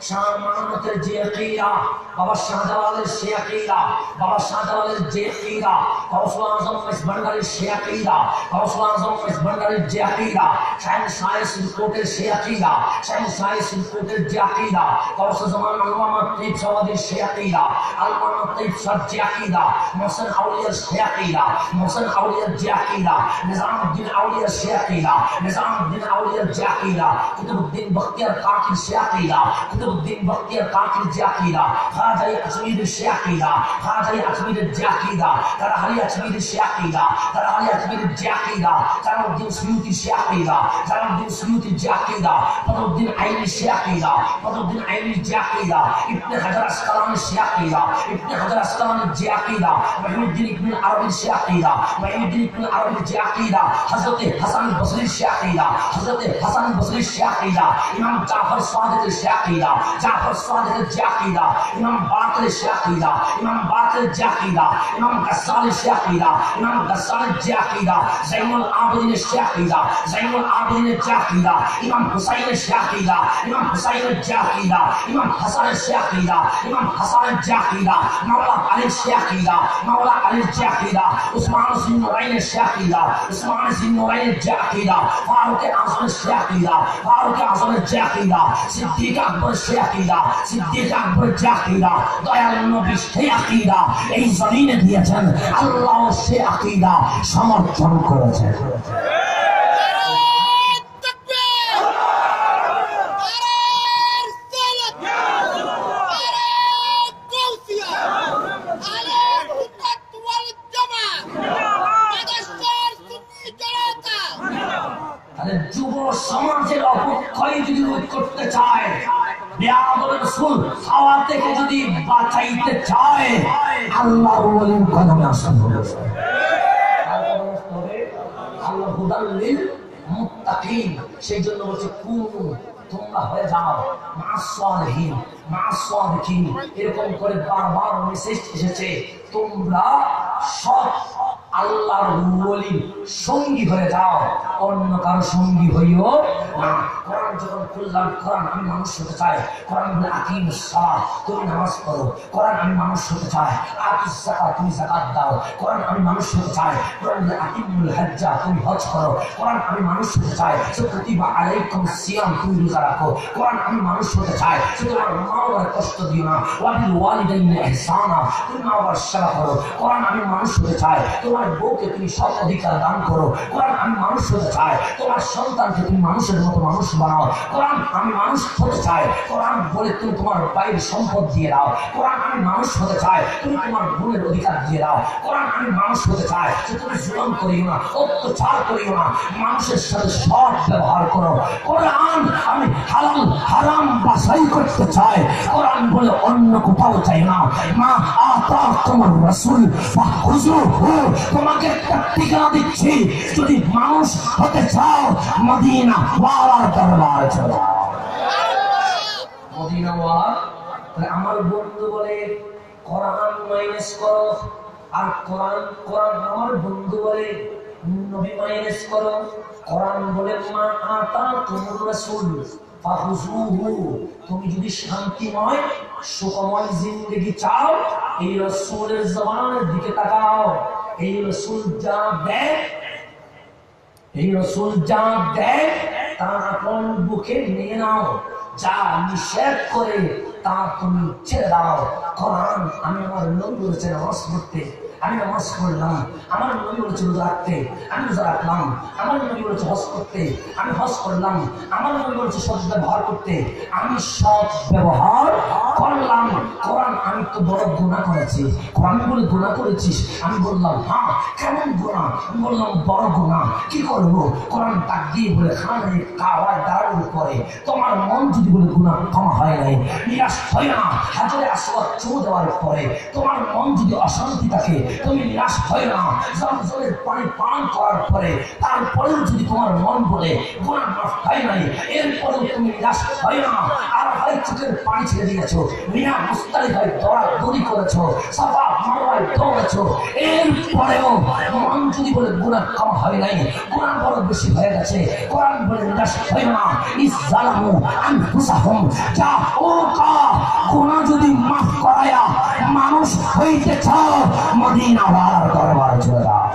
শাহ মানতের যে আকীদা, বাবা শাহজালালের সে আকীদা, বাবা শাহজালালের যে আকীদা, গৌসুল আজম মাসবান্দারির সে আকীদা, গৌসুল আজম মাসবান্দারির যে আকীদা, শাহেন শাহে সিলকোটের সে আকীদা, শাহেন শাহে সিলকোটের যে আকীদা, গৌসুল জামান আল্লামা তৈয়ব শাহওয়াদির সে আকীদা, আল্লামা তৈয়ব শাহ যে আকীদা, মোহসেন আউলিয়ার সে আকীদা, মোহসেন আউলিয়ার যে আকীদা, নিজামউদ্দিন আউলিয়ার সে আকীদা, নিজামউদ্দিন আউলিয়ার যে আকীদা, কুতুবউদ্দিন বখতিয়ার কাকির সে আকীদা, কুতুবউদ্দিন বখতিয়ার কাকির যে আকীদা, খাজাই আজমিরের সে আকীদা, খাজাই আজমিরের যে আকীদা, তারাহালি আজমিরের সে আকীদা, তারাহালি আজমিরের যে আকীদা, জালালউদ্দিন সুয়ুতির সে আকীদা, জালালউদ্দিন সুয়ুতির যে আকীদা, বদরউদ্দিন আইনির সে আকীদা, বদরউদ্দিন আইনির যে আকীদা, ইবনে হাজার আসকালানির সে আকীদা, ইবনে হাজার আসকালানির যে আকীদা, মুহিউদ্দিন ইবনে আরবির সে আকীদা, মুহিউদ্দিন ইবনে আরবির যে আকীদা, হযরতে হাসান বসরির সে আকীদা, হযরতে হাসান বসরির সে আকীদা, ইমাম জাফর সাদিকের সে আকীদা, জাফর সাদিকের যে আকীদা, ইমাম বাকিরের সে আকীদা, ইমাম বাকিরের যে আকীদা, ইমাম গাজ্জালির সে আকীদা, ইমাম গাজ্জালির যে আকীদা, যাইনুল আবেদিনের সে আকীদা, যাইনুল আবেদিনের যে আকীদা, ইমাম হুসাইনের সে আকীদা, ইমাম হুসাইনের যে আকীদা, ইমাম হাসানের সে আকীদা, ইমাম হাসানের যে আকীদা, মাওলা আলীর সে আকীদা, মাওলা আলীর যে আকীদা, উসমান জিন্নুরাইনের সে আকীদা, উসমান জিন্নুরাইনের যে আকীদা, ফারুক আজমের সে আকীদা, ফারুক আজমের যে আকীদা, সিদ্দিক আকবরের সে আকীদা, সিদ্দিক আকবরের যে আকীদা, দয়াল নবী সে আকীদা এই জমিনে দিয়েছেন, আল্লাহ সে আকীদা সমর্থন করেছেন। যুব সমাজের অপক্ষয় যদি রোধ করতে চায়, বেয়াদবের রাসূল হাওয়া থেকে যদি বাঁচাইতে চায়, আল্লাহর ওলির কদমে আসতে হবে। আল্লাহ হুদাল্লিল মুত্তাকিন, সেই জন্য বলছে কুনু, তোমরা হয়ে যাও মা'আস সালিহিন, মা'আস সালিহিন, এরকম করে বারবার মেসেজ এসেছে, তোমরা সব আল্লাহর ওলির সঙ্গী হয়ে যাও, অন্য কারো সঙ্গী হইও না। কোরআন যখন খুললাম, কোরআন আমি মানুষ হতে চাই, কোরআন বলে আকিমুস সালাত, তুমি নামাজ পড়ো, কোরআন আমি মানুষ হতে চাই, আতুস যাকাত, তুমি যাকাত দাও, কোরআন আমি মানুষ হতে চাই, কোরআন বলে আকিমুল হজ্জা, তুমি হজ করো, কোরআন আমি মানুষ হতে চাই, কুতিবা আলাইকুমুস সিয়াম, তুমি রোজা রাখো, কোরআন আমি মানুষ হতে চাই, তোমার মা বাবার কষ্ট দিও না, ওয়া বিল ওয়ালিদাইনি ইহসানা, তুমি মা বাবার সেবা করো, কোরআন আমি মানুষ হতে চাই, তোমার বউকে তুমি সব অধিকার দান করো, কোরআন আমি মানুষ হতে চাই, তোমার সন্তানকে তুমি মানুষের মতো মানুষ বানাও, কোরআন আমি মানুষ হতে চাই, কোরআন বলে তুমি তোমার বাইরের সম্পদ দিয়ে দাও, কোরআন আমি মানুষ হতে চাই, তুমি তোমার বোনের অধিকার দিয়ে দাও, কোরআন আমি মানুষ হতে চাই, যে তুমি জুলুম করিও না, অত্যাচার করিও না, মানুষের সাথে সৎ ব্যবহার করো, কোরআন আমি হালাল হারাম বাছাই করতে চাই, কোরআন বলে অন্য কোথাও চাই না, মা আতা তোমার রাসূল ফাহুযুহু, তোমাকে একটা ঠিকানা দিচ্ছি, যদি মানুষ হতে চাও মদিনা ওয়ালার দরবারে চলো। মদিনা ওয়ালা, আমার বন্ধু বলে কোরআন মাইনাস করো, আর কোরআন আমার বন্ধু বলে নবী মাইনাস করো, কোরআন বলে মা আতা তোমার রাসূল ফাহুযুহু, তুমি যদি শান্তিময় সুখময় জিন্দেগি চাও, এই রাসূলের জবানের দিকে তাকাও, এই রাসূল যা দেয়, এই রাসূল যা দেয় তা আপন বুকে নিয়ে নাও, যা নিষেধ করে তা তুমি ছেড়ে দাও। কোরআন আমি আমার নবী বলেছেন নামাজ পড়তে, আমি নামাজ পড়লাম। আমার নবী বলেছে রোজা রাখতে, আমি রোজা রাখলাম। আমার নবী বলেছে হজ করতে, আমি হজ করলাম। আমার নবী বলেছে সৎ ব্যবহার করতে, আমি সৎ ব্যবহার করলাম। কোরআন আমি তো বড় গুনাহ করেছি। কোরআন বলে গুনাহ করেছিস? আমি বললাম হ্যাঁ। কেমন গুনাহ? আমি বললাম বড় গুনাহ। কি করবো? কোরআন তাক দিয়ে বলে খানে খাওয়ায় দাঁড়ানোর পরে তোমার মন যদি বলে গুনাহ ক্ষমা হয় নাই, নিরাশ হয় না। হাজারে আসওয়াদ চুমু দেওয়ার পরে তোমার মন যদি অশান্তি থাকে, তুমি নিরাশ হয় না। জমজমের পানি পান করার পরে তারপরেও যদি তোমার মন বলে গুনাহ মাফ হয় নাই, এরপরেও তুমি নিরাশ হয় না। আর ভাই চোখের পানি ছেড়ে দিয়েছো, মিনা মুস্তালিফায় দৌড়াদৌড়ি করেছো, সাফা মারওয়ায় দৌড়েছো, এরপরেও মন যদি বলে গুনাহ কম হয় নাই, গুনাহ বড় বেশি হয়ে গেছে, কোরআন বলে নিরাশ হয় না। ইসলামু আনফুসাহুম যা ও কা গুনাহ যদি মাফ করায়া মানুষ হইতে চাও, মদিনা ওয়ালার দরবারে চলে যাও।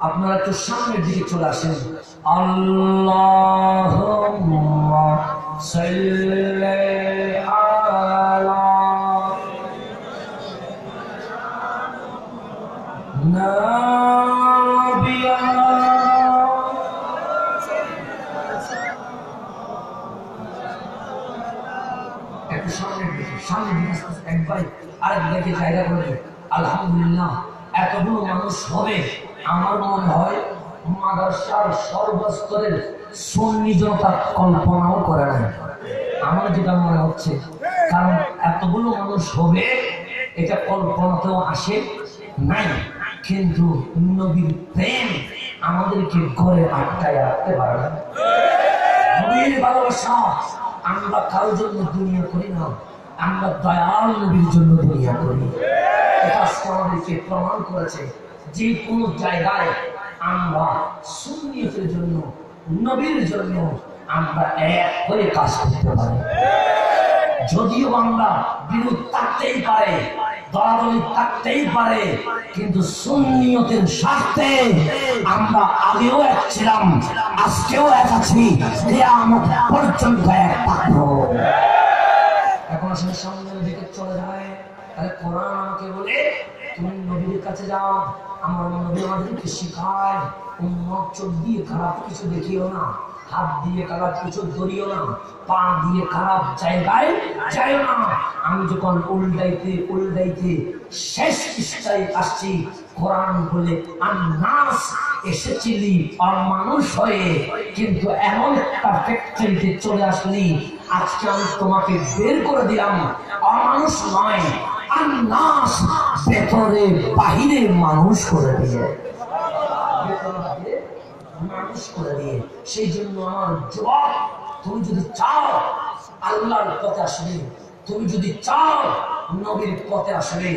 আপনারা একটু সামনের দিকে চলে আসেন। আল্লাহুম্মা সাল্লি আলা নাবিয়ানা একটু সামনের দিকে একবার আরেক দিকে জায়গা করে। আলহামদুলিল্লাহ এতগুলো মানুষ হবে, আমার মনে হয় মাদ্রাসার সর্বস্তরের সুন্নি জনতা কল্পনাও করে না, আমার যেটা মনে হচ্ছে। কারণ এতগুলো মানুষ হবে এটা কল্পনাতেও আসে নাই। কিন্তু নবীর প্রেম আমাদেরকে ঘরে আটকায় রাখতে পারে না। নবীর ভালোবাসা আমরা কারোর জন্য দুনিয়া করি না, আমরা দয়াল নবীর জন্য দুনিয়া করি। এটা আমাদেরকে প্রমাণ করেছে যে কোনো জায়গায় আমরা সুন্নিয়তের জন্য, নবীর জন্য আমরা এক হয়ে কাজ করতে পারি। যদিও আমরা বিরোধ থাকতেই পারে, দলাদলি থাকতেই পারে, কিন্তু সুন্নিয়তের স্বার্থে আমরা আগেও এক ছিলাম, আজকেও এক আছি, কিয়ামত পর্যন্ত এক থাকবো। এখন আসলে সামনের দিকে চলে যায়, তাহলে কোরআন আমাকে বলে তুমি নবীর কাছে যাও। আমার নবী আমাদেরকে শিখায় উম্মত চোখ দিয়ে খারাপ কিছু দেখিও না, হাত দিয়ে খারাপ কিছু ধরিও না, পা দিয়ে খারাপ জায়গায় যাইও না। আমি যখন উল্টাইতে শেষ পৃষ্ঠায় আসছি, কোরআন বলে আন্নাস এসেছিলি অমানুষ হয়ে, কিন্তু এমন একটা ফ্যাক্টরিতে চলে আসলি আজকে আমি তোমাকে বের করে দিলাম। অমানুষ নয়, আন্নাস ভেতরে বাহিরে মানুষ করে দিয়ে, মানুষ করে দিয়ে। সেই জন্য আমার জবাব, তুমি যদি চাও আল্লাহর পথে আসবে, তুমি যদি চাও নবীর পথে আসবে,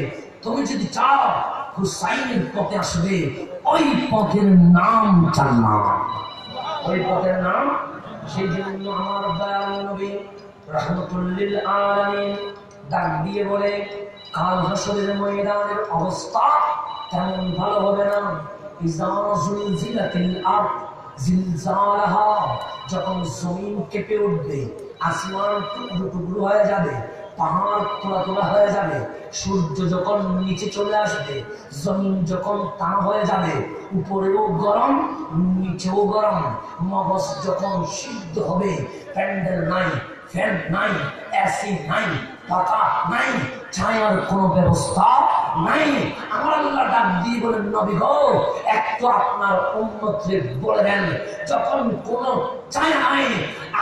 তুমি যদি চাও হুসাইনের পথে আসবে, ওই পথের নাম জান্নাত, ওই পথের নাম। সেই জন্য আমার দয়াল নবী রাহমাতুল লিল আলামিন ডাক দিয়ে বলে কাল হাসরের ময়দানের অবস্থা তেমন ভালো হবে না। ইযা যুলজিলাতিল আরদ জিলজালাহা, যখন জমিন কেঁপে উঠবে, আসমান টুকরো টুকরো হয়ে যাবে, পাহাড় তোলা তোলা হয়ে যাবে, সূর্য যখন নিচে চলে আসবে, জমিন যখন টানা হয়ে যাবে, উপরেও গরম নিচেও গরম, মগজ যখন সিদ্ধ হবে, প্যান্ডেল নাই, ফ্যান নাই, এসি নাই, পাতা নাই, ছায়ার কোনো ব্যবস্থা নাই। আমার আল্লাহ ডাক দিয়ে বলেন নবী গো, একটু আপনার উম্মতকে বলে দেন যখন কোনো ছায়া নাই,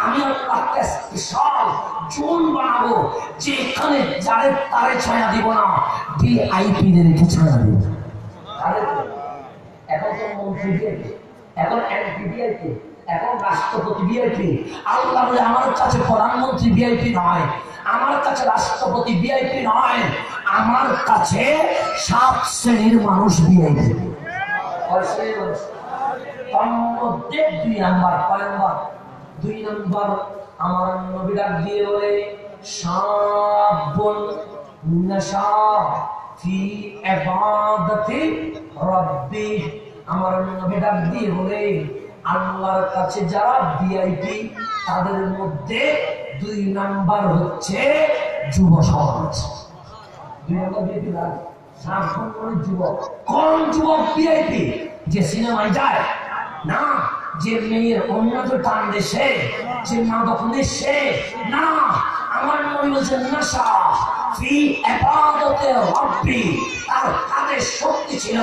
আমি আল্লাহ স্পেশাল জোন বানাবো, যেখানে যারে তারে ছায়া দিব না, ভিআইপি দেরকে ছায়া দিব। এখন তো মন্ত্রী ভিআইপি, এখন এমপি ভিআইপি, এখন রাষ্ট্রপতি ভিআইপি। আল্লাহ বলে আমার কাছে প্রধানমন্ত্রী ভিআইপি নয়, আমার কাছে রাষ্ট্রপতি ভিআইপি নয়, আমার কাছে 7 শ্রেণীর মানুষ ভিআইপি। তার মধ্যে 2 নাম্বার, 2 নাম্বার আমার নবী ডাক দিয়ে বলে শাবুন নাশা ফি ইবাদাতি রাব্বি। আমার নবী ডাক দিয়ে বলে আল্লাহর কাছে যারা ভিআইপি তাদের মধ্যে 2 নাম্বার হচ্ছে যুব সমাজ। 2 নাম্বার ভিআইপি যুবক। কোন যুবক ভিআইপি? যে সিনেমায় যায় না, যে মেয়ের অন্যত টান দেশে, যে মাদক নেশে না। আমার নবী বলছেন নাশা ফি ইবাদাতি রাব্বি। তার হাতে শক্তি ছিল,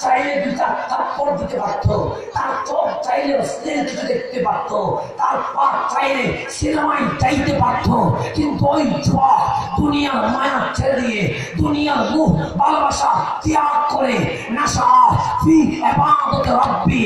চাইলে 2টা থাপ্পড় দিতে পারতো, তার চোখ চাইলে অশ্লীল কিছু দেখতে পারতো, তার পা চাইলে সিনেমায় যাইতে পারতো। কিন্তু ওই যুবক দুনিয়ার মায়া ছেড়ে দিয়ে, দুনিয়ার মুখ ভালোবাসা ত্যাগ করে নাশা ফি ইবাদাতি রাব্বি।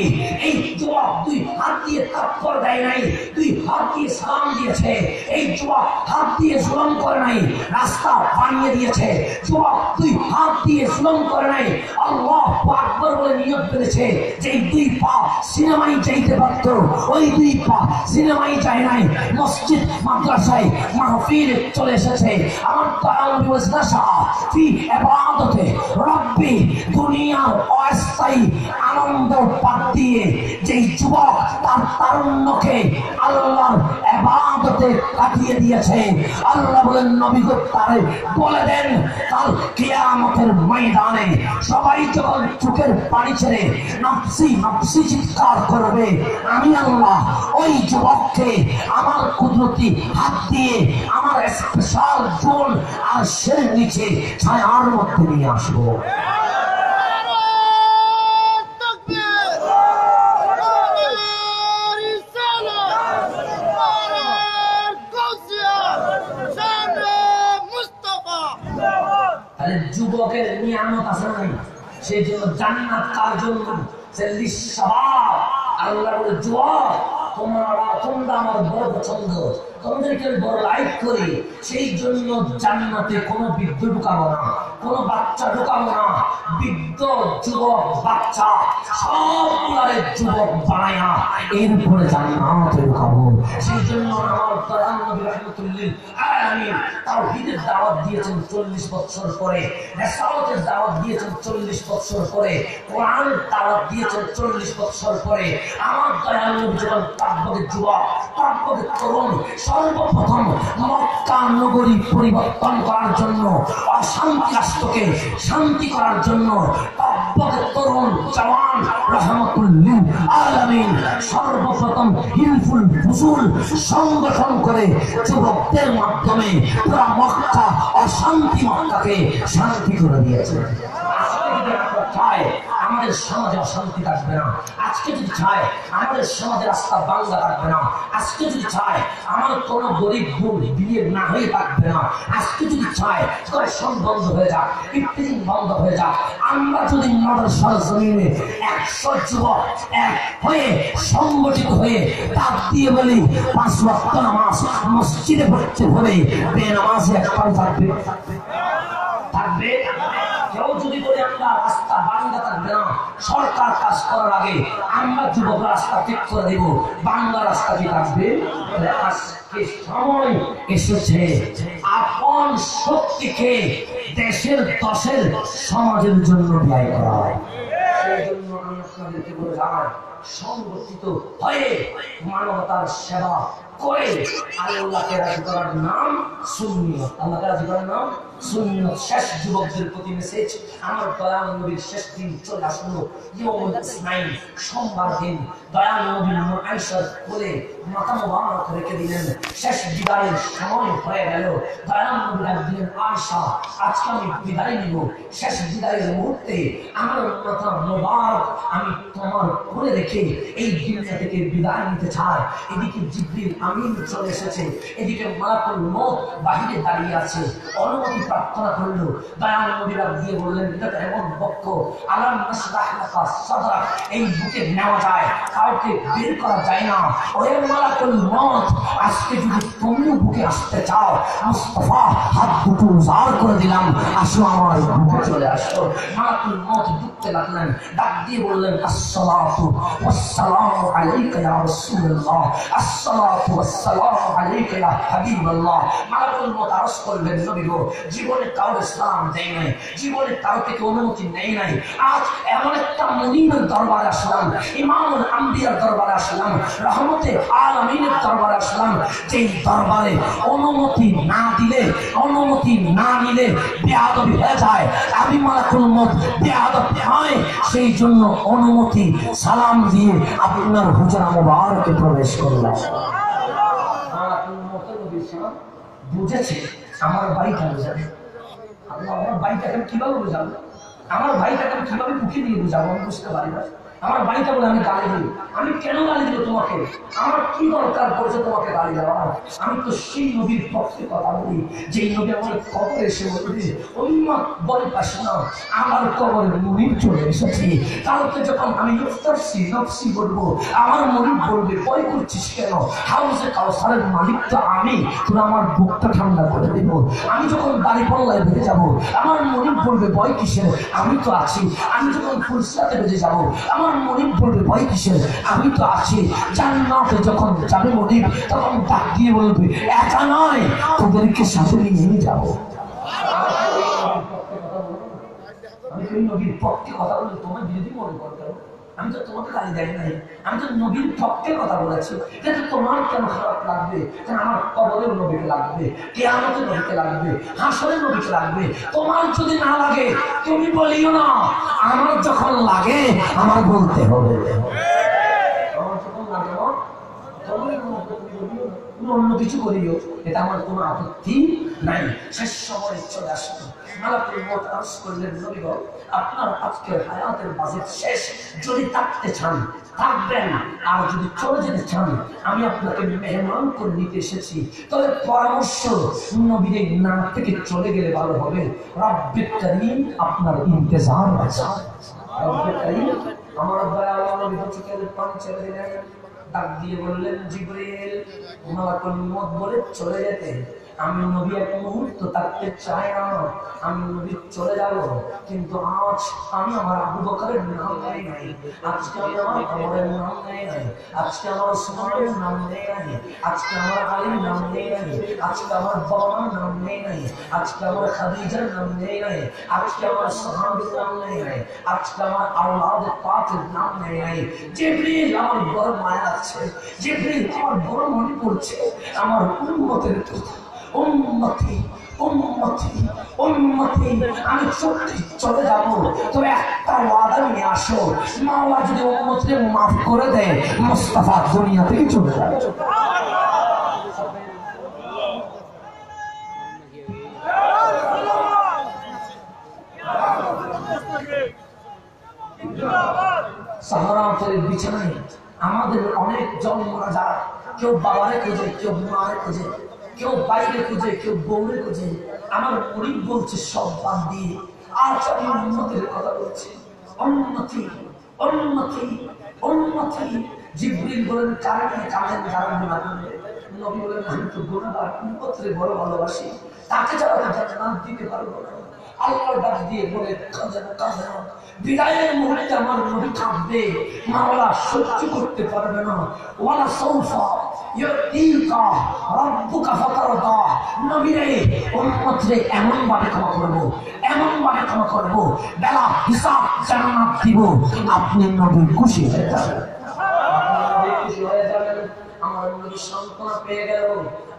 এই যুবক 2 হাত দিয়ে থাপ্পড় দেয় নাই, 2 হাত দিয়ে সালাম দিয়েছে। এই যুবক হাত দিয়ে জুলুম করে নাই, রাস্তা বানিয়ে দিয়েছে। যুবক 2 হাত দিয়ে জুলুম করে নাই, আল্লাহু আকবার বলে নিয়ত করেছে। যে 2 পা সিনেমায় যাইতে পারত, ওই 2 পা সিনেমায় যায় নাই, মসজিদ মাদ্রাসায় মাহফিলে চলে এসেছে। আমার নবী বলেছেন নাশা ফি ইবাদাতি রাব্বি। দুনিয়ার অস্থায়ী আনন্দ বাদ দিয়ে যেই যুবক তার তারুণ্যকে আল্লাহর ইবাদতে কাটিয়ে দিয়েছে, আল্লাহ বলেন নবী গো তারে বলে দেন কাল কিয়ামতের ময়দানে সবাই যখন চোখের পানি ছেড়ে নফসি নফসি চিৎকার করবে, আমি আল্লাহ ওই যুবককে আমার কুদরতি হাত দিয়ে আমার স্পেশাল জোন আর সের নিচে ছায়ার মধ্যে নিয়ে আসবো। যুবকের নিয়ামত আছে না, সেই জন্য জান্নাত কার জন্য? আল্লাহ বলে যুবক তোমরা আমার বড় পছন্দ, তোমাদেরকে বড় লাইক করি, সেই জন্য জান্নাতে কোনো বৃদ্ধ ঢুকাবো না, কোনো বাচ্চা ঢুকাবো না। বৃদ্ধ যুবক বাচ্চা সবগুলারে যুবক বানায়া এরপরে জান্নাতে ঢুকাবো। সেই জন্য আমার প্রধান নবী রাহমাতুল্লিল আলামিন তাওহীদের দাওয়াত দিয়েছেন 40 বছর পরে, রিসালাতের দাওয়াত দিয়েছেন 40 বছর পরে, কোরআনের দাওয়াত দিয়েছেন 40 বছর পরে। আমার দয়াল নবী যখন কাব্যের যুবক, কাব্যের তরুণ, সর্বপ্রথম মক্কা নগরী পরিবর্তন করার জন্য, অশান্তি রাষ্ট্রকে শান্তি করার জন্য কাব্যের তরুণ জওয়ান রাহমাতুল্লিল আলামিন সর্বপ্রথম হিলফুল ফুসুল সংগঠন করে যুবকদের মাধ্যমে পুরা মক্কা অশান্তি মক্কাকে শান্তি করে দিয়েছে। আমাদের সমাজে অশান্তি থাকবে না, আজকে যদি চায় আমাদের সমাজে রাস্তা বাংলা থাকবে না, আজকে যদি চায় আমার কোনো গরিব বোন বিয়ে না হয়ে থাকবে না, আজকে যদি চায় দর্শন বন্ধ হয়ে যাক, ইফতিজিং বন্ধ হয়ে যাক, আমরা যদি মাদ্রাসার জমিনে 100 যুবক এক হয়ে সংগঠিত হয়ে ডাক দিয়ে বলি 5 ওয়াক্ত নামাজ মসজিদে পড়তে হবে, বেনামাজি একবার থাকবে থাকবে। কেউ যদি বলে আমরা রাস্তা বাংলা থাকবে না, সরকার কাজ করার আগে আমরা যুবক রাস্তা ঠিক করে দেব, বাংলা রাস্তা কি থাকবে? আজকে সময় এসেছে আপন শক্তিকে দেশের দশের সমাজের জন্য ব্যয় করা। সেই জন্য আমি আপনাদেরকে বলে যাই, সংগঠিত হয়ে মানবতার সেবা করে আল্লাহকে রাজি করার নাম সুন্নিয়ত। আল্লাহকে রাজি করার নাম সুন্নিয়ত। শেষ যুবকদের প্রতি মেসেজ, আমার দয়াল নবীর শেষ দিন চলে আসলো, ইয়ৌমুল ইসনাইন, সোমবার দিন। দয়াল নবীর আয়েশার কোলে মাথা মোবারক রেখে দিলেন, শেষ বিদায়ের সময় হয়ে গেল। দয়াল নবী ডাক দিলেন, আয়েশা আজকে আমি বিদায় নিব, শেষ বিদায়ের মুহূর্তে আমার মাথা মোবারক আমি তোমার কোলে রেখে এই দুনিয়া থেকে বিদায় নিতে চাই। এদিকে জিবরিল আমিন চলে এসেছে, এদিকে মালাকুল মউত বাহিরে দাঁড়িয়ে আছে, অনুমতি প্রার্থনা করলো। দয়াল নবী ডাক দিয়ে বললেন, এটা তো এমন বক্ষ, আলাম নাশরাহ লাকা সাদরাক, এই বুকে নেওয়া যায়, কাউকে বের করা যায় না। ওরে মালাকুল মউত, আজকে যদি তুমিও বুকে আসতে চাও, মুস্তাফা হাত দুটো উজাড় করে দিলাম, আসো আমার বুকে চলে আসো। মালাকুল মউত ঢুকতে লাগলেন, ডাক দিয়ে বললেন, আসসালাতু ওয়াসসালামু আলাইকা ইয়া রাসূলুল্লাহ, আসসালাতু ওয়াসসালামু আলাইকা ইয়া হাবিবাল্লাহ। মালাকুল মউত আরজ করলেন, নবী গো, জীবনে কাউকে সালাম দেয় নাই, জীবনে কারো থেকে অনুমতি নেই নাই। আজ এমন একটা মুনিবের দরবারে আসলাম, ইমামুল আম্বিয়ার দরবারে আসলাম, রহমতে আলামিনের দরবারে আসলাম, যেই দরবারে অনুমতি না দিলে, অনুমতি না নিলে বেয়াদবি হয়ে যায়। আমি মালাকুল মউত বেয়াদব হয়, সেই জন্য অনুমতি সালাম দিয়ে আপনার হুজরা মুবারকে প্রবেশ করলাম। মালাকুল মউত বুঝেছে আমার বাড়িটা বুঝাবে, আমার বাড়িটাকে কিভাবে বুঝাবো, আমার ভাইটাকে আমি কিভাবে বুকে দিয়ে বুঝাবো, আমি বুঝতে পারি না। আমার বাড়িটা বলে আমি গালি দিই, আমি কেন গালি দিব তোমাকে, আমার কি দরকার পড়ছে তোমাকে গালি দেওয়া? আমি তো সেই নবীর পক্ষে কথা বলি, যেই নবী আমার কবরে এসে বলবে, উম্মাহ বল পাশে না, আমার কবরে মুনিব চলে এসেছি। কালকে যখন আমি নফসি নফসি বলবো, আমার মুনিব বলবে, ভয় করছিস কেন, হাউজে কাউসারের মালিক তো আমি, তোরা আমার বুকটা ঠান্ডা করে দেব। আমি যখন বাড়ি পাল্লায় বেঁধে যাবো, আমার মুনিব বলবে, ভয় কিসের, আমি তো আছি। আমি যখন ফুলসরাতে বেঁধে যাবো, আমার মুনিব বলবে, ভয় কিসের, আমি তো আছি। জান্নাতে যখন যাবে মুনিব, তখন ডাক দিয়ে বলবে, একা নয়, তোদেরকে সাথে নিয়ে যাবো। আমি তো নবীর পক্ষে কথা বলি, তোমার বিরোধী মনে করতে, আমি তো তোমাকে গালি দেয় নাই, আমি তো নবীর পক্ষে কথা বলেছি। কিন্তু তোমার কেন খারাপ লাগবে? আমার কবরের নবীকে লাগবে, কিয়ামতের নবীকে লাগবে, হাসরের নবীকে লাগবে। তোমার যদি না লাগে তুমি বলিও না, আমার যখন লাগে আমার বলতে হবে। আমার যখন লাগে অন্য কিছু করিও, এটা আমার কোনো আপত্তি নাই। শেষ সময় চলে আসবে, মালাকুল মউত আরজ করলেন, নবী গো, আপনার আজকের হায়াতের বাজেট শেষ, যদি থাকতে চান থাকবেন, আর যদি চলে যেতে চান আমি আপনাকে মেহমান করে নিতে এসেছি। তবে পরামর্শ, নবীর না থেকে চলে গেলে ভালো হবে। রব্বে কারীম আপনার ইন্তজার আছে। রব্বে কারীম আমার দয়াল নবী চোখের পানি ছেড়ে দিলেন, ডাক দিয়ে বললেন, জিবরিল, মালাকুল মউত বলে চলে যেতে, আমি নবী এক মুহূর্ত থাকতে চাই না, আমি নবী চলে যাব। কিন্তু আজ আমি আমার আবু বকরের নাম নেই নাই, আজকে আমি আমার ওমরের নাম নেই নাই, আজকে আমার ওসমানের নাম নেই নাই, আজকে আমার আলীর নাম নেই নাই, আজকে আমার বাবার নাম নেই নাই, আজকে আমার খাদিজার নাম নেই নাই, আজকে আমার সাহাবীর নাম নেই নাই, আজকে আমার আওলাদ পাকের নাম নেই নাই। জিবরিল আমার বড় মায়া আছে, জিবরিল আমার বড় মনে পড়ছে আমার উম্মতের কথা। উম্মতি উম্মতি উম্মতি, আমি সত্যি চলে যাব, তবে একটা ওয়াদা নিয়ে আসো, মাওলা যদি উম্মতকে মাফ করে দেয়, মুস্তাফা দুনিয়া থেকে চলে যাবে। সাহারাতের বিছানায় আমাদের অনেক জন মারা যায়, কেউ বাবারে খুঁজে, কেউ মারে খুঁজে, কেউ বাইরে খুঁজে, কেউ বউরে খুঁজে। আমার মুরিদ বলছে সব বাদ দিয়ে আজ আমি উম্মতের কথা বলছি। উম্মতি উম্মতি উম্মতি। জিবরিল বলেন, কারণে কামেন কারণে না করলে, নবী বলেন, আমি তো গুনাহগার, উম্মতরে বড় ভালোবাসি, তাকে যারা জান্নাত দিতে পারবো না। আল্লাহ ডাক দিয়ে বলে, কাঁদেন কাঁদেন, বিদায়ের মুহূর্তে আমার নবী কাঁদবে, মাওলা সহ্য করতে পারবে না। ওয়ালা সাউফা ইউতিকা রাব্বুকা ফাতারদা, নবী রে, উম্মতরে এমন ভাবে ক্ষমা করব, এমন ভাবে ক্ষমা করব, বেলা হিসাব জান্নাত দিব, আপনি নবী খুশি হয়ে যাবেন। আমার নবী সান্ত্বনা পেয়ে গেল,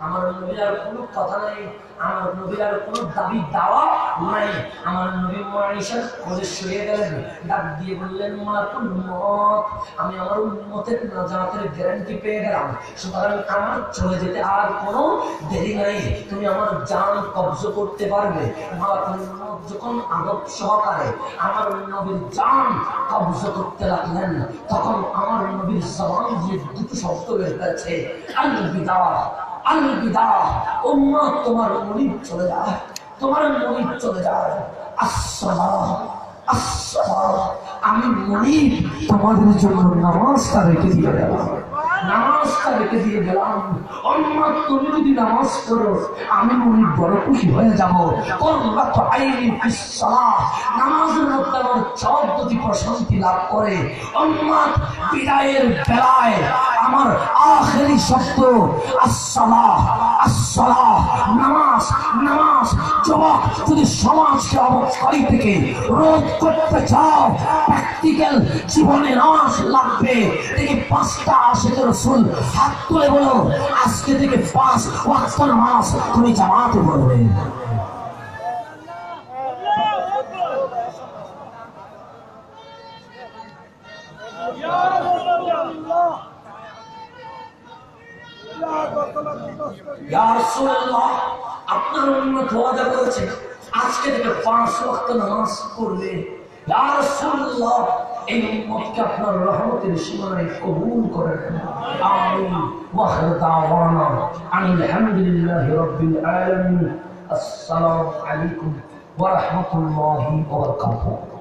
আমার নবীর আর কোনো কথা নাই, আমার নবীর আর কোনো দাবি দাওয়া নাই। আমার নবী মায়েশার কোলে শুয়ে গেলেন, ডাক দিয়ে বললেন, মালাকুল মউত, আমি আমার উম্মতের নাজাতের গ্যারান্টি পেয়ে গেলাম, সুতরাং আমার চলে যেতে আর কোনো দেরি নাই, তুমি আমার জান কবজা করতে পারবে। মালাকুল মউত যখন আদব সহকারে আমার নবীর জান কবজা করতে লাগলেন, তখন আমার নবীর জবান দিয়ে দুটো শব্দ বের হয়েছে, আল বিদা আল বিদা, উম্মত তোমার মুনিব চলে যায়, তোমার মুরিদ চলে যায়। আসসালাম আসসালাম, আমি মুরিদ তোমাদের জন্য নামাজটা রেখে দিয়ে গেলাম, নামাজটা রেখে দিয়ে গেলাম। অন্য তুমি যদি নামাজ করো আমি মুরিদ বড় খুশি হয়ে যাবো। নামাজের মধ্যে আমার চোখ যদি প্রশান্তি লাভ করে, উম্মত বিদায়ের বেলায় আমার আখেরি শব্দ আসসালাহ আসসালাহ, নামাজ নামাজ। যুবক যদি সমাজকে অবক্ষয় থেকে রোধ করতে চাও, প্র্যাকটিক্যাল জীবনে নামাজ লাগবে। দেখি 5টা আশিক রাসূল হাত তুলে বলো, আজকে থেকে 5 ওয়াক্ত নামাজ তুমি জামাতে পড়বে। ইয়া রাসূলুল্লাহ, আপনার উম্মত ওয়াদা করেছে আজকে থেকে 5 ওয়াক্ত নামাজ পড়বে। ইয়া রাসূলুল্লাহ, এই উম্মতকে আপনার রহমতের সীমানায় কবুল করেন। আমিন। ওয়া আখিরু দাওয়ানা আনিল হামদুলিল্লাহি রাব্বিল আলামিন। আসসালামু আলাইকুম ওয়া রাহমাতুল্লাহি ওয়া বারাকাতুহু।